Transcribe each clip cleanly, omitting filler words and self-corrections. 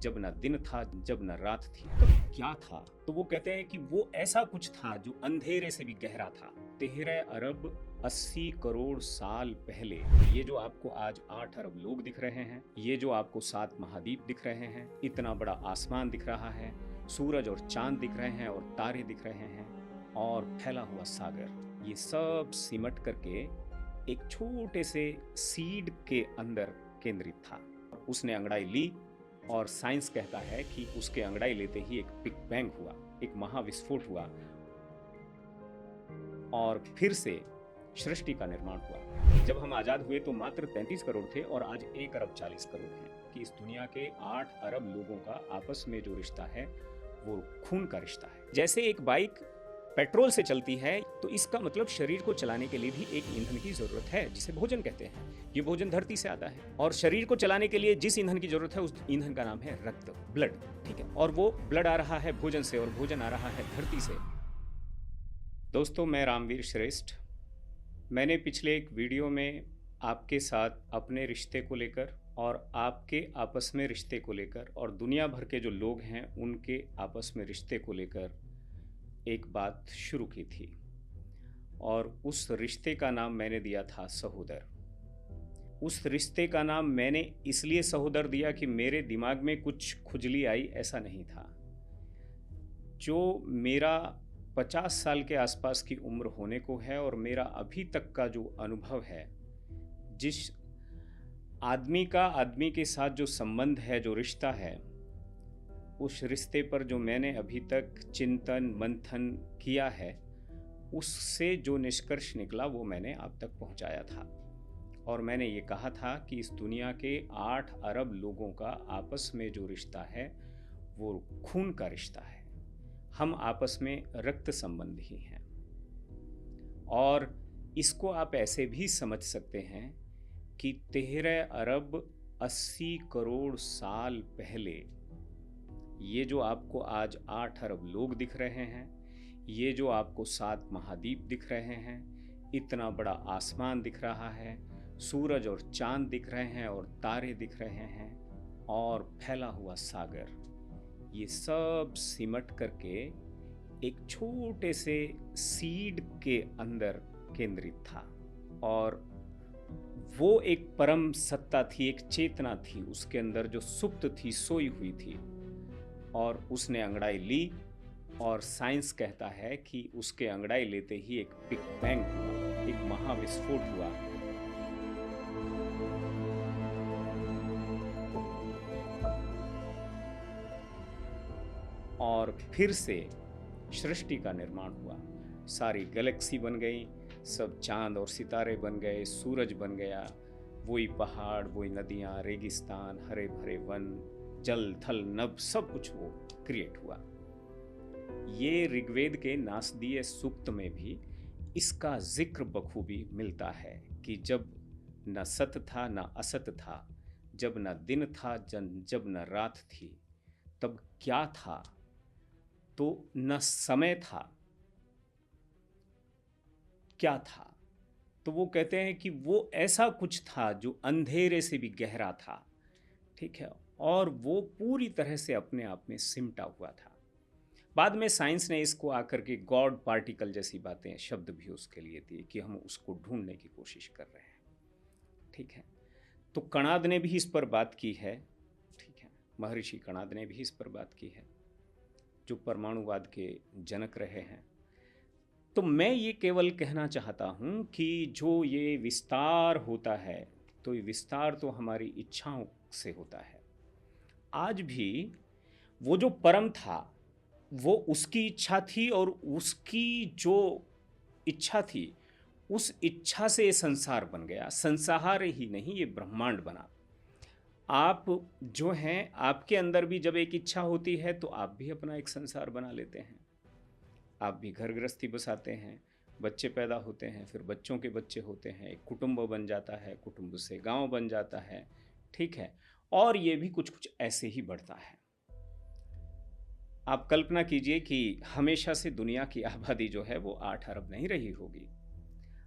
जब ना दिन था, जब ना रात थी, तब क्या था? तो वो कहते हैं कि वो ऐसा कुछ था जो अंधेरे से भी गहरा था। 13 अरब 80 करोड़ साल पहले ये जो आपको आज 8 अरब लोग दिख रहे हैं, ये जो आपको 7 महाद्वीप दिख रहे हैं, इतना बड़ा आसमान दिख रहा है, सूरज और चांद दिख रहे हैं और तारे दिख रहे हैं और फैला हुआ सागर, ये सब सिमट करके एक छोटे से सीड के अंदर केंद्रित था। उसने अंगड़ाई ली और साइंस कहता है कि उसके अंगड़ाई लेते ही एक बिग बैंग हुआ, एक महाविस्फोट हुआ और फिर से सृष्टि का निर्माण हुआ। जब हम आजाद हुए तो मात्र 33 करोड़ थे और आज 1 अरब 40 करोड़ हैं कि इस दुनिया के 8 अरब लोगों का आपस में जो रिश्ता है वो खून का रिश्ता है। जैसे एक बाइक पेट्रोल से चलती है तो इसका मतलब शरीर को चलाने के लिए भी एक ईंधन की जरूरत है, जिसे भोजन कहते हैं। ये भोजन धरती से आता है और शरीर को चलाने के लिए जिस ईंधन की जरूरत है उस ईंधन का नाम है रक्त, ब्लड। ठीक है, और वो ब्लड आ रहा है भोजन से और भोजन आ रहा है धरती से। दोस्तों, मैं रामवीर श्रेष्ठ। मैंने पिछले एक वीडियो में आपके साथ अपने रिश्ते को लेकर और आपके आपस में रिश्ते को लेकर और दुनिया भर के जो लोग हैं उनके आपस में रिश्ते को लेकर एक बात शुरू की थी और उस रिश्ते का नाम मैंने दिया था सहोदर। उस रिश्ते का नाम मैंने इसलिए सहोदर दिया कि मेरे दिमाग में कुछ खुजली आई, ऐसा नहीं था। जो मेरा 50 साल के आसपास की उम्र होने को है और मेरा अभी तक का जो अनुभव है, जिस आदमी का आदमी के साथ जो संबंध है, जो रिश्ता है, उस रिश्ते पर जो मैंने अभी तक चिंतन मंथन किया है, उससे जो निष्कर्ष निकला वो मैंने आप तक पहुंचाया था। और मैंने ये कहा था कि इस दुनिया के 8 अरब लोगों का आपस में जो रिश्ता है वो खून का रिश्ता है। हम आपस में रक्त संबंध ही हैं। और इसको आप ऐसे भी समझ सकते हैं कि 13 अरब 80 करोड़ साल पहले ये जो आपको आज 8 अरब लोग दिख रहे हैं, ये जो आपको 7 महाद्वीप दिख रहे हैं, इतना बड़ा आसमान दिख रहा है, सूरज और चांद दिख रहे हैं और तारे दिख रहे हैं और फैला हुआ सागर, ये सब सिमट करके एक छोटे से सीड के अंदर केंद्रित था। और वो एक परम सत्ता थी, एक चेतना थी उसके अंदर जो सुप्त थी, सोई हुई थी। और उसने अंगड़ाई ली और साइंस कहता है कि उसके अंगड़ाई लेते ही एक बिग बैंग हुआ, एक महाविस्फोट हुआ। और फिर से सृष्टि का निर्माण हुआ। सारी गैलेक्सी बन गई, सब चांद और सितारे बन गए, सूरज बन गया, वही पहाड़, वही नदियाँ, रेगिस्तान, हरे भरे वन, जल थल नभ, सब कुछ वो क्रिएट हुआ। ये ऋग्वेद के नासदीय सूक्त में भी इसका जिक्र बखूबी मिलता है कि जब न सत था न असत था, जब न दिन था जब न रात थी, तब क्या था? तो न समय था, क्या था? तो वो कहते हैं कि वो ऐसा कुछ था जो अंधेरे से भी गहरा था। ठीक है, और वो पूरी तरह से अपने आप में सिमटा हुआ था। बाद में साइंस ने इसको आकर के गॉड पार्टिकल जैसी बातें, शब्द भी उसके लिए दिए कि हम उसको ढूंढने की कोशिश कर रहे हैं। ठीक है, तो कणाद ने भी इस पर बात की है। ठीक है, महर्षि कणाद ने भी इस पर बात की है, जो परमाणुवाद के जनक रहे हैं। तो मैं ये केवल कहना चाहता हूँ कि जो ये विस्तार होता है, तो ये विस्तार तो हमारी इच्छाओं से होता है। आज भी वो जो परम था वो उसकी इच्छा थी और उसकी जो इच्छा थी उस इच्छा से ये संसार बन गया। संसार ही नहीं, ये ब्रह्मांड बना। आप जो हैं, आपके अंदर भी जब एक इच्छा होती है तो आप भी अपना एक संसार बना लेते हैं। आप भी घर गृहस्थी बसाते हैं, बच्चे पैदा होते हैं, फिर बच्चों के बच्चे होते हैं, एक कुटुंब बन जाता है, कुटुंब से गांव बन जाता है। ठीक है, और ये भी कुछ कुछ ऐसे ही बढ़ता है। आप कल्पना कीजिए कि हमेशा से दुनिया की आबादी जो है वो 8 अरब नहीं रही होगी।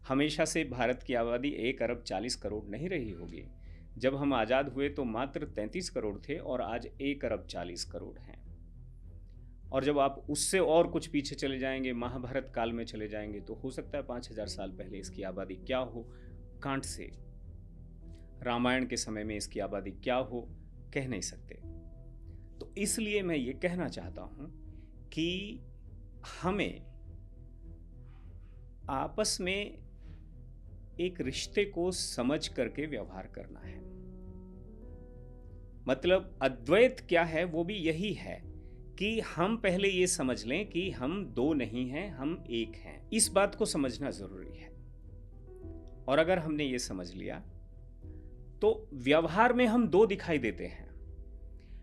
हमेशा से भारत की आबादी 1 अरब 40 करोड़ नहीं रही होगी। जब हम आज़ाद हुए तो मात्र 33 करोड़ थे और आज 1 अरब 40 करोड़ हैं। और जब आप उससे और कुछ पीछे चले जाएंगे, महाभारत काल में चले जाएंगे, तो हो सकता है 5000 साल पहले इसकी आबादी क्या हो, कांट से। रामायण के समय में इसकी आबादी क्या हो, कह नहीं सकते। तो इसलिए मैं ये कहना चाहता हूं कि हमें आपस में एक रिश्ते को समझ करके व्यवहार करना है। मतलब अद्वैत क्या है, वो भी यही है कि हम पहले ये समझ लें कि हम दो नहीं हैं, हम एक हैं। इस बात को समझना जरूरी है। और अगर हमने ये समझ लिया तो व्यवहार में हम दो दिखाई देते हैं।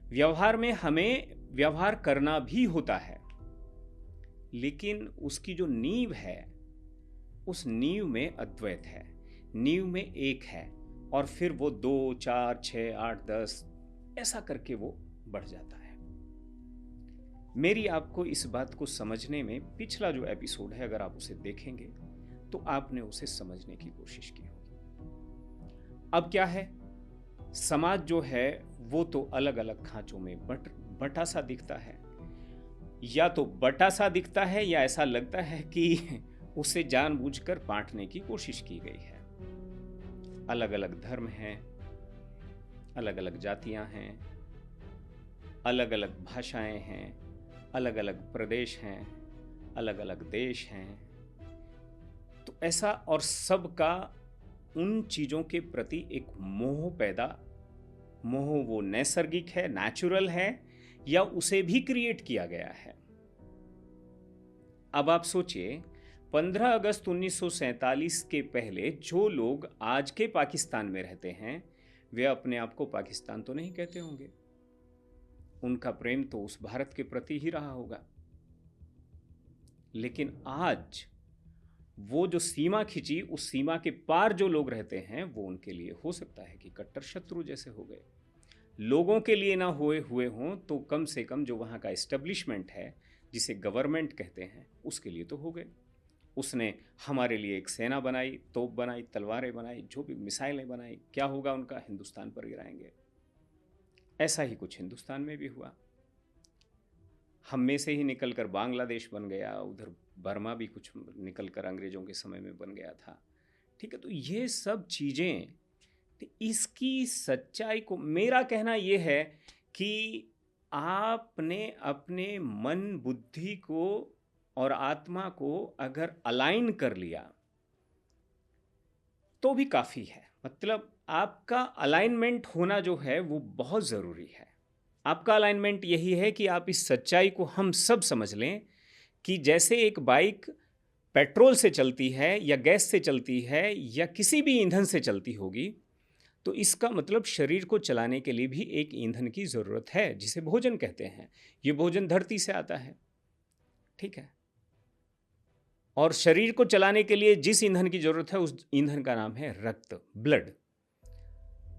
व्यवहार में हमें व्यवहार करना भी होता है, लेकिन उसकी जो नींव है, उस नींव में अद्वैत है, नींव में एक है। और फिर वो 2, 4, 6, 8, 10 ऐसा करके वो बढ़ जाता है। मेरी आपको इस बात को समझने में पिछला जो एपिसोड है, अगर आप उसे देखेंगे तो आपने उसे समझने की कोशिश की होगी। अब क्या है, समाज जो है वो तो अलग अलग खांचों में बटा सा दिखता है। या तो बटा सा दिखता है या ऐसा लगता है कि उसे जानबूझकर बांटने की कोशिश की गई है। अलग अलग धर्म हैं, अलग अलग जातियां हैं, अलग अलग भाषाएं हैं, अलग अलग प्रदेश हैं, अलग अलग देश हैं। तो ऐसा, और सबका उन चीजों के प्रति एक मोह वो नैसर्गिक है, नेचुरल है, या उसे भी क्रिएट किया गया है। अब आप सोचिए, 15 अगस्त 1947 के पहले जो लोग आज के पाकिस्तान में रहते हैं, वे अपने आप को पाकिस्तान तो नहीं कहते होंगे। उनका प्रेम तो उस भारत के प्रति ही रहा होगा। लेकिन आज वो जो सीमा खिंची, उस सीमा के पार जो लोग रहते हैं, वो उनके लिए हो सकता है कि कट्टर शत्रु जैसे हो गए। लोगों के लिए ना हुए हों तो कम से कम जो वहाँ का एस्टेब्लिशमेंट है, जिसे गवर्नमेंट कहते हैं, उसके लिए तो हो गए। उसने हमारे लिए एक सेना बनाई, तोप बनाई, तलवारें बनाई, जो भी मिसाइलें बनाई। क्या होगा उनका, हिंदुस्तान पर गिराएंगे। ऐसा ही कुछ हिंदुस्तान में भी हुआ। हम में से ही निकलकर बांग्लादेश बन गया, उधर बर्मा भी कुछ निकलकर अंग्रेजों के समय में बन गया था। ठीक है, तो ये सब चीज़ें, तो इसकी सच्चाई को, मेरा कहना यह है कि आपने अपने मन, बुद्धि को और आत्मा को अगर अलाइन कर लिया तो भी काफ़ी है। मतलब आपका अलाइनमेंट होना जो है वो बहुत ज़रूरी है। आपका अलाइनमेंट यही है कि आप इस सच्चाई को हम सब समझ लें कि जैसे एक बाइक पेट्रोल से चलती है या गैस से चलती है या किसी भी ईंधन से चलती होगी, तो इसका मतलब शरीर को चलाने के लिए भी एक ईंधन की ज़रूरत है, जिसे भोजन कहते हैं। ये भोजन धरती से आता है, ठीक है। और शरीर को चलाने के लिए जिस ईंधन की ज़रूरत है, उस ईंधन का नाम है रक्त, ब्लड,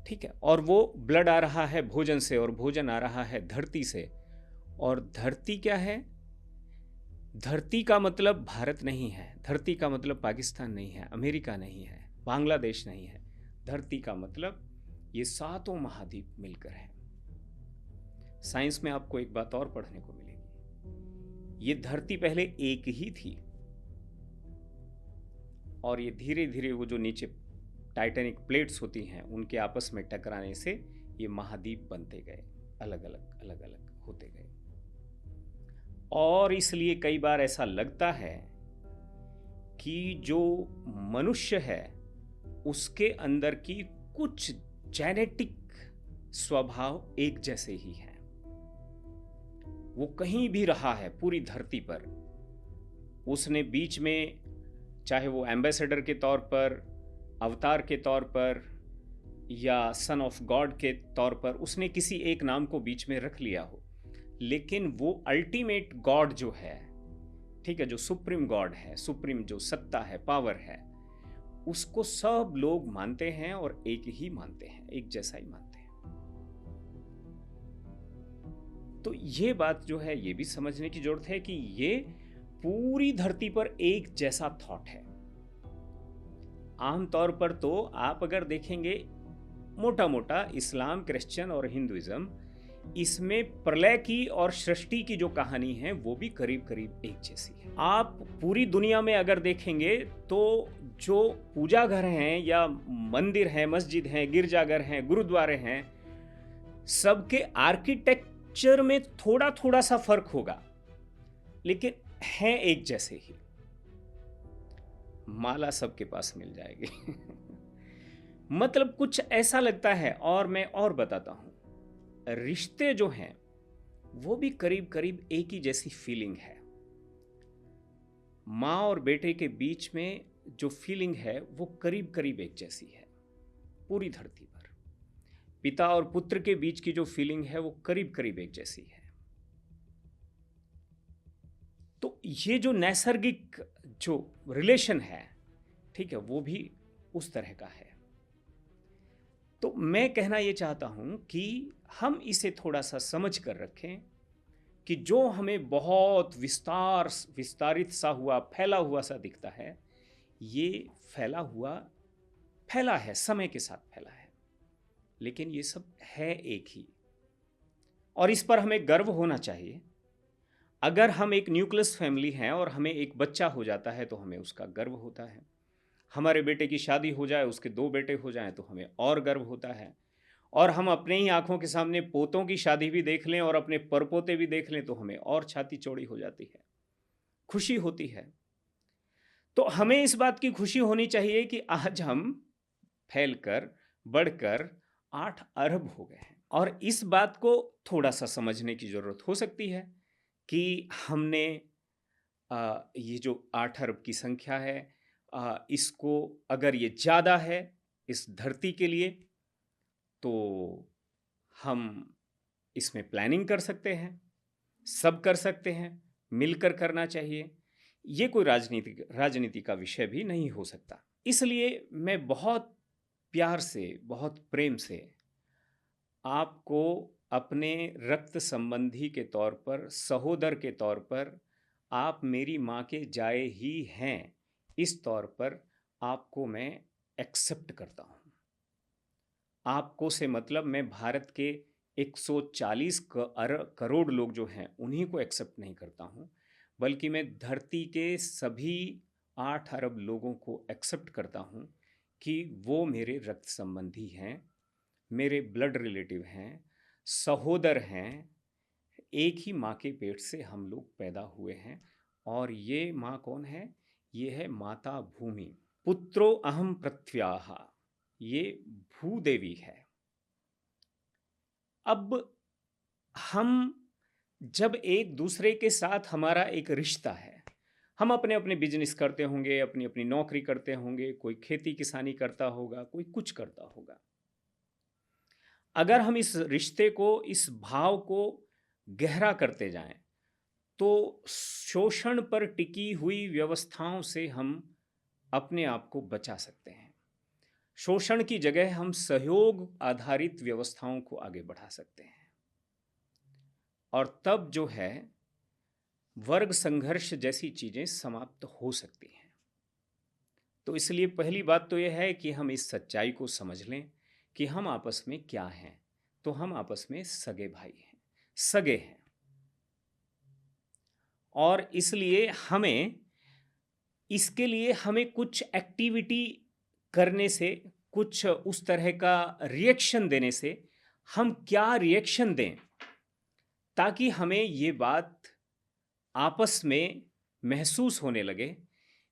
ठीक है। और वो ब्लड आ रहा है भोजन से, और भोजन आ रहा है धरती से। और धरती क्या है? धरती का मतलब भारत नहीं है, धरती का मतलब पाकिस्तान नहीं है, अमेरिका नहीं है, बांग्लादेश नहीं है। धरती का मतलब ये 7 महाद्वीप मिलकर है। साइंस में आपको एक बात और पढ़ने को मिलेगी, ये धरती पहले एक ही थी, और ये धीरे धीरे वो जो नीचे टाइटेनिक प्लेट्स होती हैं, उनके आपस में टकराने से ये महाद्वीप बनते गए, अलग अलग होते गए। और इसलिए कई बार ऐसा लगता है कि जो मनुष्य है उसके अंदर की कुछ जेनेटिक स्वभाव एक जैसे ही हैं। वो कहीं भी रहा है पूरी धरती पर, उसने बीच में, चाहे वो एम्बेसडर के तौर पर, अवतार के तौर पर, या सन ऑफ गॉड के तौर पर, उसने किसी एक नाम को बीच में रख लिया हो, लेकिन वो अल्टीमेट गॉड जो है, ठीक है, जो सुप्रीम गॉड है, सुप्रीम जो सत्ता है, पावर है, उसको सब लोग मानते हैं और एक ही मानते हैं, एक जैसा ही मानते हैं। तो ये बात जो है, ये भी समझने की जरूरत है कि ये पूरी धरती पर एक जैसा थॉट है। आमतौर पर तो आप अगर देखेंगे मोटा मोटा इस्लाम, क्रिश्चियन और हिंदुइज्म, इसमें प्रलय की और सृष्टि की जो कहानी है वो भी करीब करीब एक जैसी है। आप पूरी दुनिया में अगर देखेंगे तो जो पूजा घर हैं या मंदिर हैं, मस्जिद हैं, गिरजाघर हैं, गुरुद्वारे हैं, सबके आर्किटेक्चर में थोड़ा थोड़ा सा फर्क होगा, लेकिन हैं एक जैसे ही। माला सबके पास मिल जाएगी। मतलब कुछ ऐसा लगता है। और मैं और बताता हूं, रिश्ते जो हैं वो भी करीब करीब एक ही जैसी फीलिंग है। माँ और बेटे के बीच में जो फीलिंग है वो करीब करीब एक जैसी है पूरी धरती पर। पिता और पुत्र के बीच की जो फीलिंग है वो करीब करीब एक जैसी है। तो ये जो नैसर्गिक जो रिलेशन है, ठीक है, वो भी उस तरह का है। तो मैं कहना ये चाहता हूं कि हम इसे थोड़ा सा समझ कर रखें कि जो हमें बहुत विस्तारित सा हुआ, फैला हुआ सा दिखता है, ये फैला है, समय के साथ फैला है, लेकिन ये सब है एक ही। और इस पर हमें गर्व होना चाहिए। अगर हम एक न्यूक्लियस फैमिली हैं और हमें एक बच्चा हो जाता है तो हमें उसका गर्व होता है। हमारे बेटे की शादी हो जाए, उसके 2 बेटे हो जाएं तो हमें और गर्व होता है। और हम अपने ही आंखों के सामने पोतों की शादी भी देख लें और अपने परपोते भी देख लें तो हमें और छाती चौड़ी हो जाती है, खुशी होती है। तो हमें इस बात की खुशी होनी चाहिए कि आज हम फैलकर, बढ़कर 8 अरब हो गए हैं। और इस बात को थोड़ा सा समझने की जरूरत हो सकती है कि हमने ये जो 8 अरब की संख्या है, इसको अगर ये ज़्यादा है इस धरती के लिए, तो हम इसमें प्लानिंग कर सकते हैं, सब कर सकते हैं, मिलकर करना चाहिए। ये कोई राजनीति का विषय भी नहीं हो सकता। इसलिए मैं बहुत प्यार से, बहुत प्रेम से आपको अपने रक्त संबंधी के तौर पर, सहोदर के तौर पर, आप मेरी माँ के जाए ही हैं, इस तौर पर आपको मैं एक्सेप्ट करता हूँ। आपको से मतलब मैं भारत के 140 करोड़ लोग जो हैं उन्हीं को एक्सेप्ट नहीं करता हूँ, बल्कि मैं धरती के सभी 8 अरब लोगों को एक्सेप्ट करता हूँ कि वो मेरे रक्त संबंधी हैं, मेरे ब्लड रिलेटिव हैं, सहोदर हैं। एक ही माँ के पेट से हम लोग पैदा हुए हैं। और ये माँ कौन है? ये है माता भूमि। पुत्रो अहम पृथ्व्याः, ये भूदेवी है। अब हम जब एक दूसरे के साथ हमारा एक रिश्ता है, हम अपने अपने बिजनेस करते होंगे, अपनी अपनी नौकरी करते होंगे, कोई खेती किसानी करता होगा, कोई कुछ करता होगा। अगर हम इस रिश्ते को, इस भाव को गहरा करते जाएं, तो शोषण पर टिकी हुई व्यवस्थाओं से हम अपने आप को बचा सकते हैं। शोषण की जगह हम सहयोग आधारित व्यवस्थाओं को आगे बढ़ा सकते हैं। और तब जो है, वर्ग संघर्ष जैसी चीजें समाप्त हो सकती हैं। तो इसलिए पहली बात तो यह है कि हम इस सच्चाई को समझ लें कि हम आपस में क्या हैं। तो हम आपस में सगे भाई हैं, सगे हैं। और इसलिए इसके लिए हमें कुछ एक्टिविटी करने से, कुछ उस तरह का रिएक्शन देने से, हम क्या रिएक्शन दें ताकि हमें ये बात आपस में महसूस होने लगे,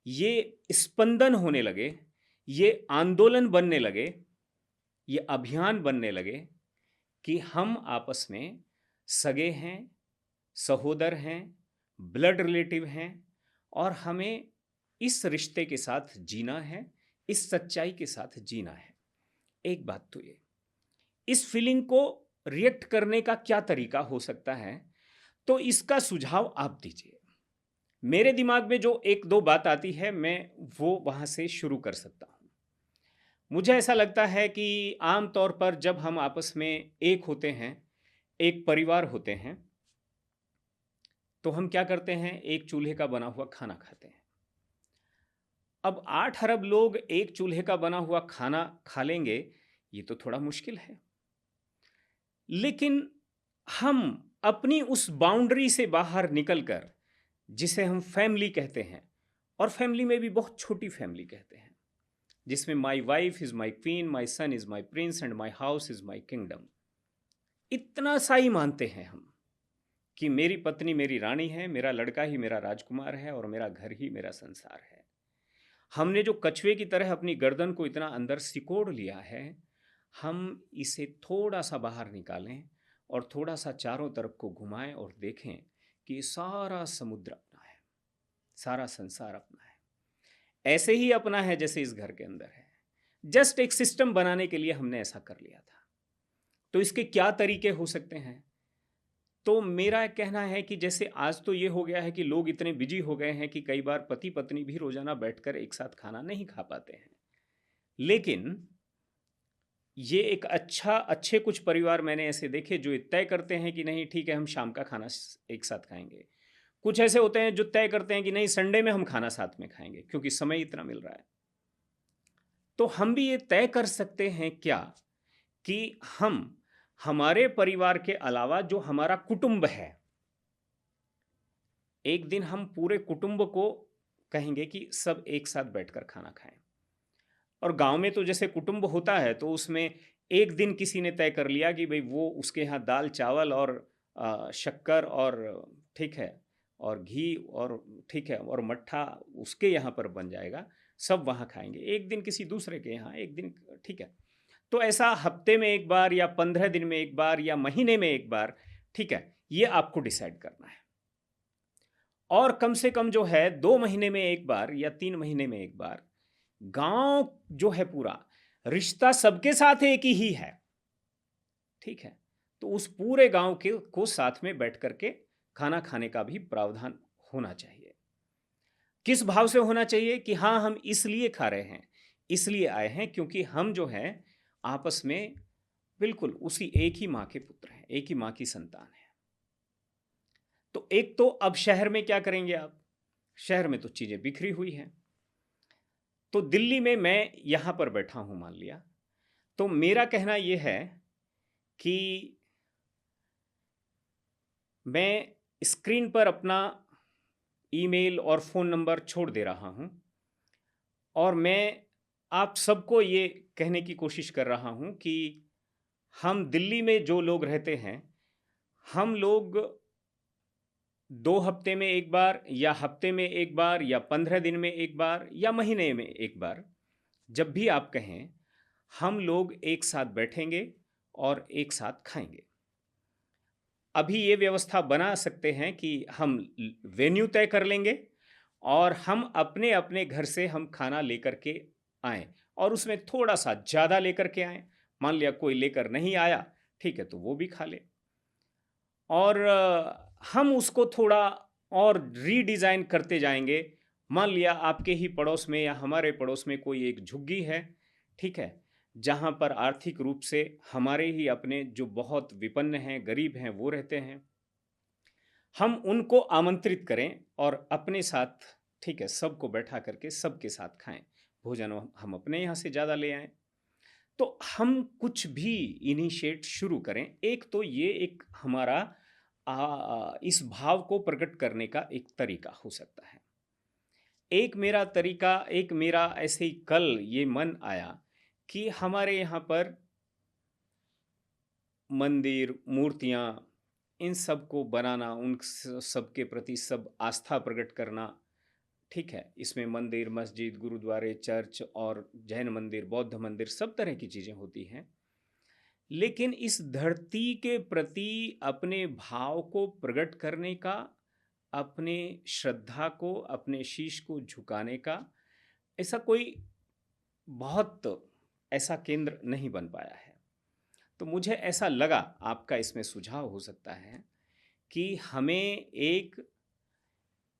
ये स्पंदन होने लगे, ये आंदोलन बनने लगे, ये अभियान बनने लगे कि हम आपस में सगे हैं, सहोदर हैं, ब्लड रिलेटिव हैं, और हमें इस रिश्ते के साथ जीना है, इस सच्चाई के साथ जीना है। एक बात तो ये, इस फीलिंग को रिएक्ट करने का क्या तरीका हो सकता है, तो इसका सुझाव आप दीजिए। मेरे दिमाग में जो 1-2 बात आती है, मैं वो वहां से शुरू कर सकता हूं। मुझे ऐसा लगता है कि आम तौर पर जब हम आपस में एक होते हैं, एक परिवार होते हैं, तो हम क्या करते हैं? एक चूल्हे का बना हुआ खाना खाते हैं। अब 8 अरब लोग एक चूल्हे का बना हुआ खाना खा लेंगे, ये तो थोड़ा मुश्किल है। लेकिन हम अपनी उस बाउंड्री से बाहर निकलकर, जिसे हम फैमिली कहते हैं, और फैमिली में भी बहुत छोटी फैमिली कहते हैं, जिसमें my wife is my queen, my son is my prince and my house is my kingdom, इतना सा ही मानते हैं हम कि मेरी पत्नी मेरी रानी है, मेरा लड़का ही मेरा राजकुमार है और मेरा घर ही मेरा संसार है। हमने जो कछुए की तरह अपनी गर्दन को इतना अंदर सिकोड़ लिया है, हम इसे थोड़ा सा बाहर निकालें और थोड़ा सा चारों तरफ को घुमाएं और देखें कि सारा समुद्र अपना है, सारा संसार अपना है, ऐसे ही अपना है जैसे इस घर के अंदर है। जस्ट एक सिस्टम बनाने के लिए हमने ऐसा कर लिया था। तो इसके क्या तरीके हो सकते हैं? तो मेरा कहना है कि जैसे आज तो ये हो गया है कि लोग इतने बिजी हो गए हैं कि कई बार पति पत्नी भी रोजाना बैठकर एक साथ खाना नहीं खा पाते हैं। लेकिन ये एक अच्छे कुछ परिवार मैंने ऐसे देखे जो तय करते हैं कि नहीं ठीक है, हम शाम का खाना एक साथ खाएंगे। कुछ ऐसे होते हैं जो तय करते हैं कि नहीं, संडे में हम खाना साथ में खाएंगे क्योंकि समय इतना मिल रहा है। तो हम भी ये तय कर सकते हैं क्या कि हम हमारे परिवार के अलावा जो हमारा कुटुंब है, एक दिन हम पूरे कुटुंब को कहेंगे कि सब एक साथ बैठकर खाना खाएं। और गांव में तो जैसे कुटुंब होता है तो उसमें एक दिन किसी ने तय कर लिया कि भाई वो उसके यहाँ दाल चावल और शक्कर और ठीक है और घी और ठीक है और मट्ठा उसके यहाँ पर बन जाएगा, सब वहाँ खाएंगे। एक दिन किसी दूसरे के यहाँ, एक दिन ठीक है। तो ऐसा हफ्ते में एक बार या 15 दिन में एक बार या महीने में एक बार, ठीक है, ये आपको डिसाइड करना है। और कम से कम जो है 2 महीने में एक बार या 3 महीने में एक बार गांव जो है पूरा रिश्ता सबके साथ एक ही है, ठीक है। तो उस पूरे गांव के को साथ में बैठ करके खाना खाने का भी प्रावधान होना चाहिए। किस भाव से होना चाहिए कि हाँ, हम इसलिए खा रहे हैं, इसलिए आए हैं क्योंकि हम जो है आपस में बिल्कुल उसी एक ही माँ के पुत्र हैं, एक ही माँ की संतान है। तो एक तो अब शहर में क्या करेंगे आप? शहर में तो चीजें बिखरी हुई हैं। तो दिल्ली में मैं यहां पर बैठा हूं मान लिया, तो मेरा कहना यह है कि मैं स्क्रीन पर अपना ईमेल और फ़ोन नंबर छोड़ दे रहा हूं और मैं आप सबको ये कहने की कोशिश कर रहा हूं कि हम दिल्ली में जो लोग रहते हैं, हम लोग 2 हफ्ते में एक बार या हफ्ते में एक बार या 15 दिन में एक बार या महीने में एक बार, जब भी आप कहें, हम लोग एक साथ बैठेंगे और एक साथ खाएंगे। अभी ये व्यवस्था बना सकते हैं कि हम वेन्यू तय कर लेंगे और हम अपने अपने घर से हम खाना लेकर के आएं और उसमें थोड़ा सा ज़्यादा लेकर के आएं। मान लिया कोई लेकर नहीं आया, ठीक है, तो वो भी खा ले और हम उसको थोड़ा और रीडिज़ाइन करते जाएंगे। मान लिया आपके ही पड़ोस में या हमारे पड़ोस में कोई एक झुग्गी है, ठीक है, जहाँ पर आर्थिक रूप से हमारे ही अपने जो बहुत विपन्न हैं, गरीब हैं, वो रहते हैं। हम उनको आमंत्रित करें और अपने साथ, ठीक है, सबको बैठा करके सबके साथ खाएं। भोजन हम अपने यहाँ से ज़्यादा ले आएं। तो हम कुछ भी इनिशिएट शुरू करें। एक तो ये एक हमारा इस भाव को प्रकट करने का एक तरीका हो सकता है। एक मेरा ऐसे ही कल ये मन आया कि हमारे यहाँ पर मंदिर, मूर्तियाँ, इन सब को बनाना, उन सब के प्रति सब आस्था प्रकट करना, ठीक है, इसमें मंदिर, मस्जिद, गुरुद्वारे, चर्च और जैन मंदिर, बौद्ध मंदिर, सब तरह की चीज़ें होती हैं। लेकिन इस धरती के प्रति अपने भाव को प्रकट करने का, अपने श्रद्धा को, अपने शीश को झुकाने का ऐसा कोई बहुत ऐसा केंद्र नहीं बन पाया है। तो मुझे ऐसा लगा आपका इसमें सुझाव हो सकता है कि हमें एक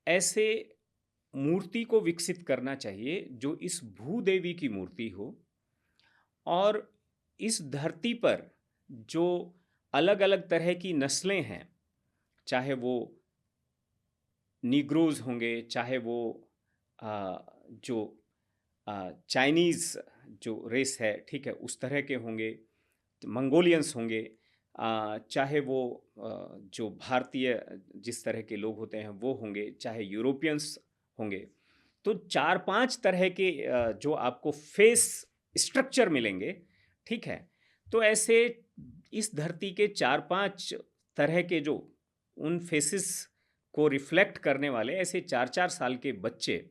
ऐसे मूर्ति को विकसित करना चाहिए जो इस भूदेवी की मूर्ति हो और इस धरती पर जो अलग अलग तरह की नस्लें हैं, चाहे वो नीग्रोज होंगे, चाहे वो जो चाइनीज़ जो रेस है, ठीक है, उस तरह के होंगे, मंगोलियंस होंगे, चाहे वो जो भारतीय जिस तरह के लोग होते हैं वो होंगे, चाहे यूरोपियंस होंगे। तो 4-5 तरह के जो आपको फेस स्ट्रक्चर मिलेंगे, ठीक है? तो ऐसे इस धरती के 4-5 तरह के जो उन फेसेस को रिफ्लेक्ट करने वाले ऐसे 4-4 साल के बच्चे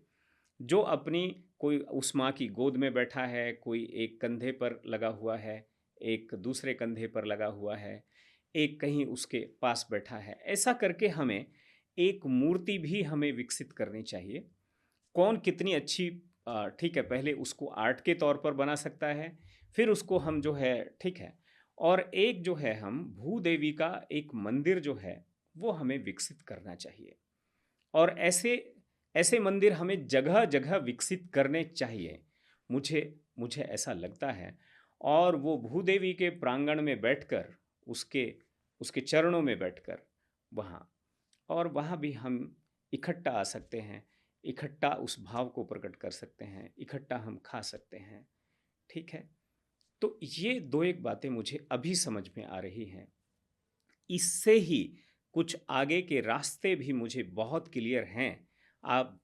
जो अपनी कोई उस माँ की गोद में बैठा है, कोई एक कंधे पर लगा हुआ है, एक दूसरे कंधे पर लगा हुआ है, एक कहीं उसके पास बैठा है। ऐसा करके हमें एक मूर्ति भी हमें विकसित करनी चाहिए। कौन कितनी अच्छी ठीक है, पहले उसको आर्ट के तौर पर बना सकता है, फिर उसको हम जो है ठीक है, और एक जो है हम भूदेवी का एक मंदिर जो है, वो हमें विकसित करना चाहिए। और ऐसे ऐसे मंदिर हमें जगह-जगह विकसित करने चाहिए। मुझे मुझे ऐसा लगता है और वो भूदेवी के प्रांगण में बैठकर उसके उसके चरणों में बैठकर वहाँ और वहाँ भी हम इकट्ठा आ सकते हैं, इकट्ठा उस भाव को प्रकट कर सकते हैं, इकट्ठा हम खा सकते हैं, ठीक है? तो ये 2-1 बातें मुझे अभी समझ में आ रही हैं। इससे ही कुछ आगे के रास्ते भी मुझे बहुत क्लियर हैं। आप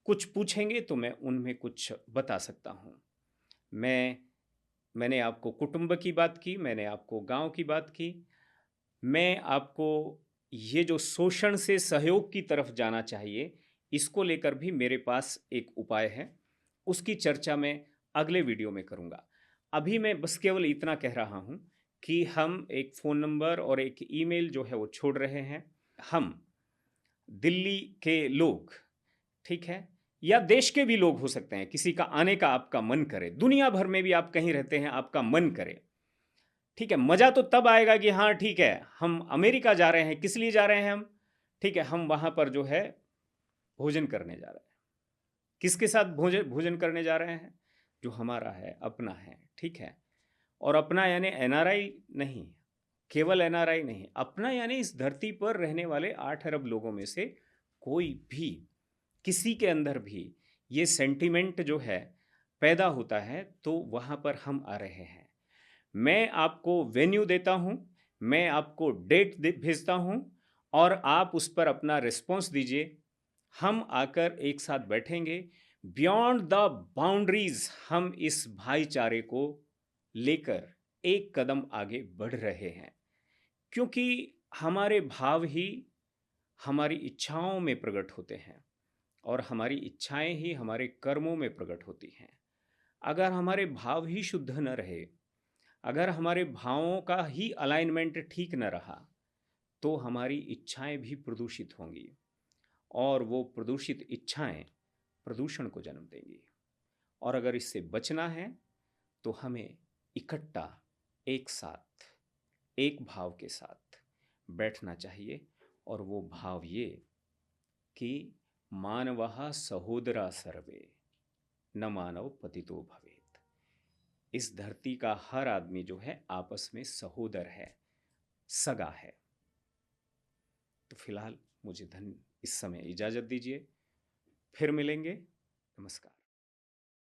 कुछ पूछेंगे तो मैं उनमें कुछ बता सकता हूँ। मैंने आपको कुटुंब की बात की, मैंने आपको गाँव की बात की, मैं आपको ये जो शोषण से सहयोग की तरफ जाना चाहिए, इसको लेकर भी मेरे पास एक उपाय है। उसकी चर्चा मैं अगले वीडियो में करूँगा। अभी मैं बस केवल इतना कह रहा हूँ कि हम एक फ़ोन नंबर और एक ईमेल जो है वो छोड़ रहे हैं। हम दिल्ली के लोग, ठीक है? या देश के भी लोग हो सकते हैं, किसी का आने का आपका मन करे, दुनिया भर में भी आप कहीं रहते हैं, आपका मन करे, ठीक है? मज़ा तो तब आएगा कि हाँ, ठीक है, हम अमेरिका जा रहे हैं, किस लिए जा रहे हैं हम? ठीक है, हम वहाँ पर जो है भोजन करने जा रहे हैं। किसके साथ भोजन करने जा रहे हैं? जो हमारा है, अपना है, ठीक है? और अपना यानी एनआरआई नहीं, केवल एनआरआई नहीं, अपना यानी इस धरती पर रहने वाले 8 अरब लोगों में से कोई भी, किसी के अंदर भी ये सेंटिमेंट जो है पैदा होता है, तो वहाँ पर हम आ रहे हैं। मैं आपको वेन्यू देता हूँ, मैं आपको डेट भेजता हूँ और आप उस पर अपना रिस्पॉन्स दीजिए। हम आकर एक साथ बैठेंगे, बियॉन्ड द बाउंड्रीज हम इस भाईचारे को लेकर एक कदम आगे बढ़ रहे हैं, क्योंकि हमारे भाव ही हमारी इच्छाओं में प्रकट होते हैं और हमारी इच्छाएं ही हमारे कर्मों में प्रकट होती हैं। अगर हमारे भाव ही शुद्ध न रहे, अगर हमारे भावों का ही अलाइनमेंट ठीक न रहा, तो हमारी इच्छाएं भी प्रदूषित होंगी और वो प्रदूषित इच्छाएं प्रदूषण को जन्म देंगी। और अगर इससे बचना है तो हमें इकट्ठा, एक साथ, एक भाव के साथ बैठना चाहिए और वो भाव ये कि मानवः सहोदरा सर्वे न मानव पतितो भवेत्। इस धरती का हर आदमी जो है आपस में सहोदर है, सगा है। तो फिलहाल मुझे इस समय इजाज़त दीजिए, फिर मिलेंगे। नमस्कार।